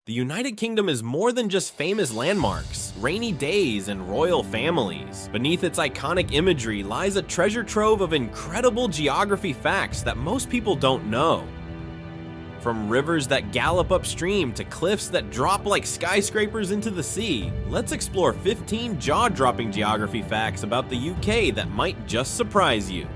The United Kingdom is more than just famous landmarks, rainy days, and royal families. Beneath its iconic imagery lies a treasure trove of incredible geography facts that most people don't know. From rivers that gallop upstream to cliffs that drop like skyscrapers into the sea, let's explore 15 jaw-dropping geography facts about the UK that might just surprise you.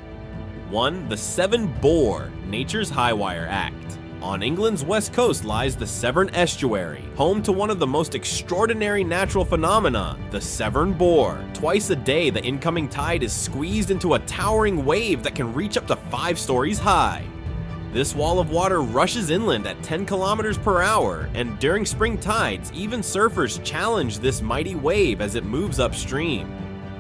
1. The Severn Bore, Nature's Highwire Act. On England's west coast lies the Severn Estuary, home to one of the most extraordinary natural phenomena, the Severn Bore. Twice a day, the incoming tide is squeezed into a towering wave that can reach up to 5 stories high. This wall of water rushes inland at 10 kilometers per hour, and during spring tides, even surfers challenge this mighty wave as it moves upstream.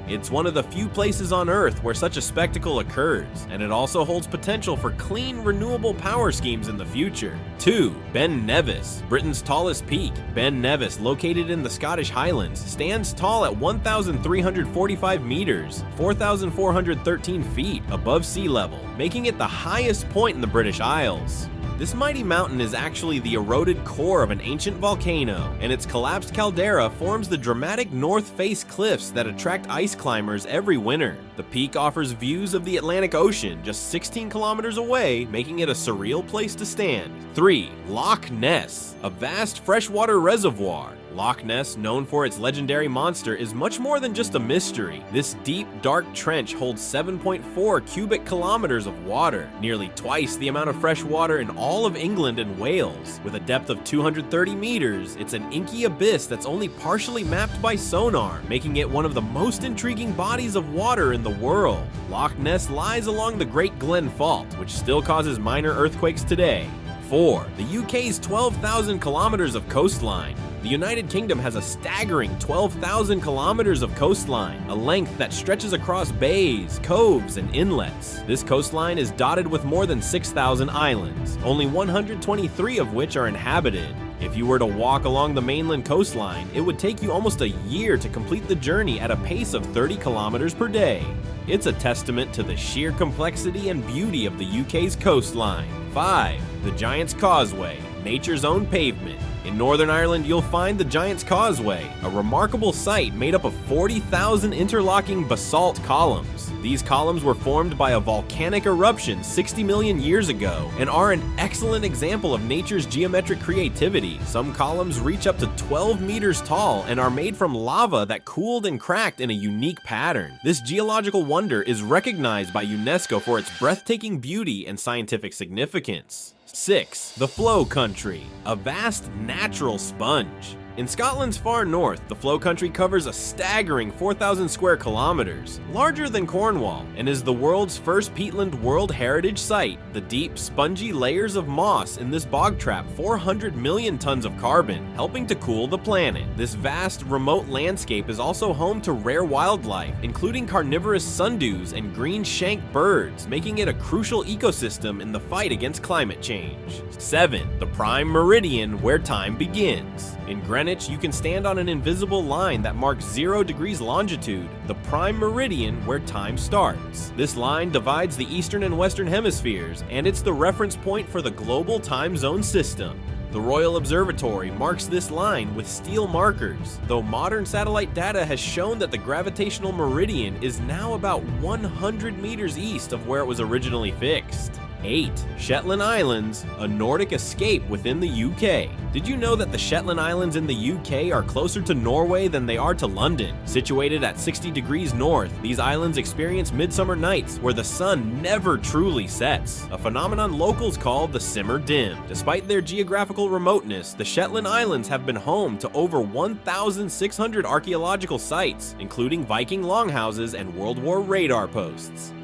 It's one of the few places on Earth where such a spectacle occurs, and it also holds potential for clean, renewable power schemes in the future. 2. Ben Nevis, Britain's tallest peak. Ben Nevis, located in the Scottish Highlands, stands tall at 1,345 meters, 4,413 feet above sea level, making it the highest point in the British Isles. This mighty mountain is actually the eroded core of an ancient volcano, and its collapsed caldera forms the dramatic north face cliffs that attract ice climbers every winter. The peak offers views of the Atlantic Ocean just 16 kilometers away, making it a surreal place to stand. 3. Loch Ness, a vast freshwater reservoir. Loch Ness, known for its legendary monster, is much more than just a mystery. This deep, dark trench holds 7.4 cubic kilometers of water, nearly twice the amount of fresh water in all of England and Wales. With a depth of 230 meters, it's an inky abyss that's only partially mapped by sonar, making it one of the most intriguing bodies of water in the world. Loch Ness lies along the Great Glen Fault, which still causes minor earthquakes today. 4. The UK's 12,000 kilometers of coastline. The United Kingdom has a staggering 12,000 kilometers of coastline, a length that stretches across bays, coves, and inlets. This coastline is dotted with more than 6,000 islands, only 123 of which are inhabited. If you were to walk along the mainland coastline, it would take you almost a year to complete the journey at a pace of 30 kilometers per day. It's a testament to the sheer complexity and beauty of the UK's coastline. 5. The Giant's Causeway, nature's own pavement. In Northern Ireland, you'll find the Giant's Causeway, a remarkable site made up of 40,000 interlocking basalt columns. These columns were formed by a volcanic eruption 60 million years ago and are an excellent example of nature's geometric creativity. Some columns reach up to 12 meters tall and are made from lava that cooled and cracked in a unique pattern. This geological wonder is recognized by UNESCO for its breathtaking beauty and scientific significance. 6. The Flow Country, a vast natural sponge. In Scotland's far north, the Flow Country covers a staggering 4,000 square kilometers, larger than Cornwall, and is the world's first peatland World Heritage Site. The deep, spongy layers of moss in this bog trap 400 million tons of carbon, helping to cool the planet. This vast, remote landscape is also home to rare wildlife, including carnivorous sundews and green-shanked birds, making it a crucial ecosystem in the fight against climate change. 7. The Prime Meridian, where time begins. In Greenwich, you can stand on an invisible line that marks 0 degrees longitude, the Prime Meridian, where time starts. This line divides the eastern and western hemispheres, and it's the reference point for the global time zone system. The Royal Observatory marks this line with steel markers, though modern satellite data has shown that the gravitational meridian is now about 100 meters east of where it was originally fixed. 8. Shetland Islands, a Nordic escape within the UK. Did you know that the Shetland Islands in the UK are closer to Norway than they are to London? Situated at 60 degrees north, these islands experience midsummer nights where the sun never truly sets, a phenomenon locals call the simmer dim. Despite their geographical remoteness, the Shetland Islands have been home to over 1,600 archaeological sites, including Viking longhouses and World War radar posts.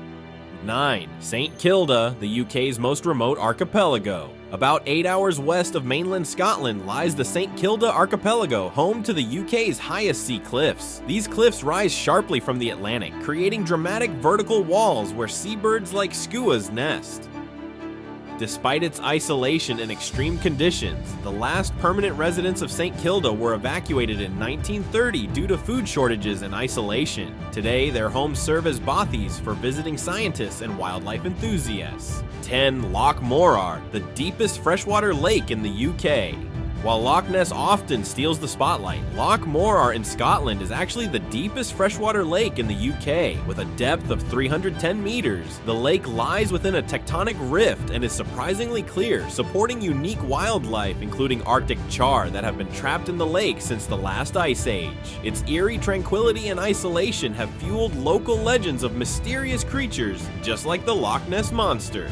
9. St. Kilda, the UK's most remote archipelago. About 8 hours west of mainland Scotland lies the St. Kilda archipelago, home to the UK's highest sea cliffs. These cliffs rise sharply from the Atlantic, creating dramatic vertical walls where seabirds like skuas nest. Despite its isolation and extreme conditions, the last permanent residents of St. Kilda were evacuated in 1930 due to food shortages and isolation. Today, their homes serve as bothies for visiting scientists and wildlife enthusiasts. 10. Loch Morar, the deepest freshwater lake in the UK. While Loch Ness often steals the spotlight, Loch Morar in Scotland is actually the deepest freshwater lake in the UK, with a depth of 310 meters. The lake lies within a tectonic rift and is surprisingly clear, supporting unique wildlife including Arctic char that have been trapped in the lake since the last ice age. Its eerie tranquility and isolation have fueled local legends of mysterious creatures, just like the Loch Ness Monster.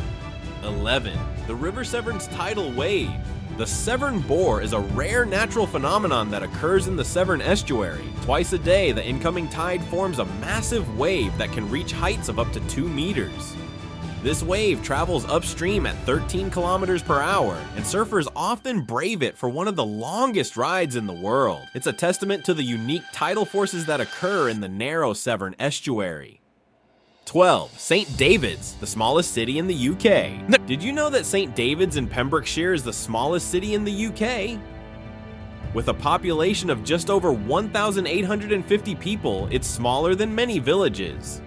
11. The River Severn's tidal wave. The Severn Bore is a rare natural phenomenon that occurs in the Severn estuary. Twice a day, the incoming tide forms a massive wave that can reach heights of up to 2 meters. This wave travels upstream at 13 kilometers per hour, and surfers often brave it for one of the longest rides in the world. It's a testament to the unique tidal forces that occur in the narrow Severn estuary. 12. St. David's, the smallest city in the UK. Did you know that St. David's in Pembrokeshire is the smallest city in the UK? With a population of just over 1,850 people, it's smaller than many villages.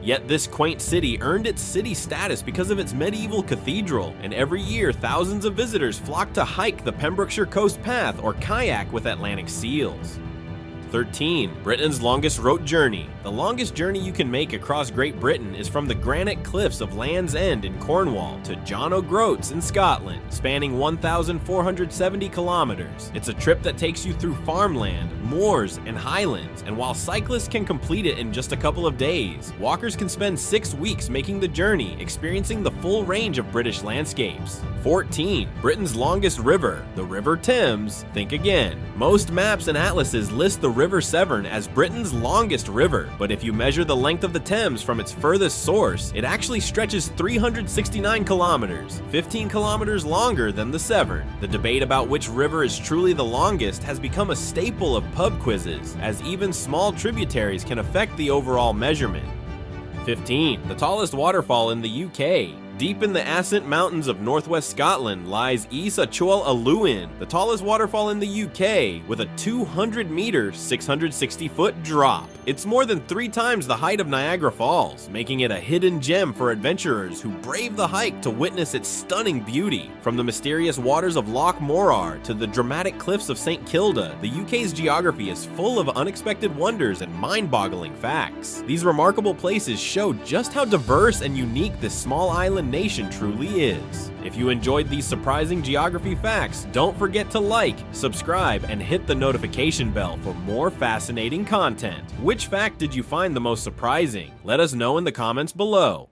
Yet this quaint city earned its city status because of its medieval cathedral, and every year thousands of visitors flock to hike the Pembrokeshire Coast Path or kayak with Atlantic seals. 13. Britain's longest road journey. The longest journey you can make across Great Britain is from the granite cliffs of Land's End in Cornwall to John O'Groats in Scotland, spanning 1,470 kilometers. It's a trip that takes you through farmland, moors, and highlands, and while cyclists can complete it in just a couple of days, walkers can spend 6 weeks making the journey, experiencing the full range of British landscapes. 14. Britain's longest river, the River Thames. Think again. Most maps and atlases list the River Severn as Britain's longest river, but if you measure the length of the Thames from its furthest source, it actually stretches 369 kilometers, 15 kilometers longer than the Severn. The debate about which river is truly the longest has become a staple of pub quizzes, as even small tributaries can affect the overall measurement. 15. The tallest waterfall in the UK. Deep in the Ascent Mountains of northwest Scotland lies Is Achol Aluin, the tallest waterfall in the UK, with a 200-meter, 660-foot drop. It's more than 3 times the height of Niagara Falls, making it a hidden gem for adventurers who brave the hike to witness its stunning beauty. From the mysterious waters of Loch Morar to the dramatic cliffs of St. Kilda, the UK's geography is full of unexpected wonders and mind-boggling facts. These remarkable places show just how diverse and unique this small island nation truly is. If you enjoyed these surprising geography facts, don't forget to like, subscribe, and hit the notification bell for more fascinating content. Which fact did you find the most surprising? Let us know in the comments below.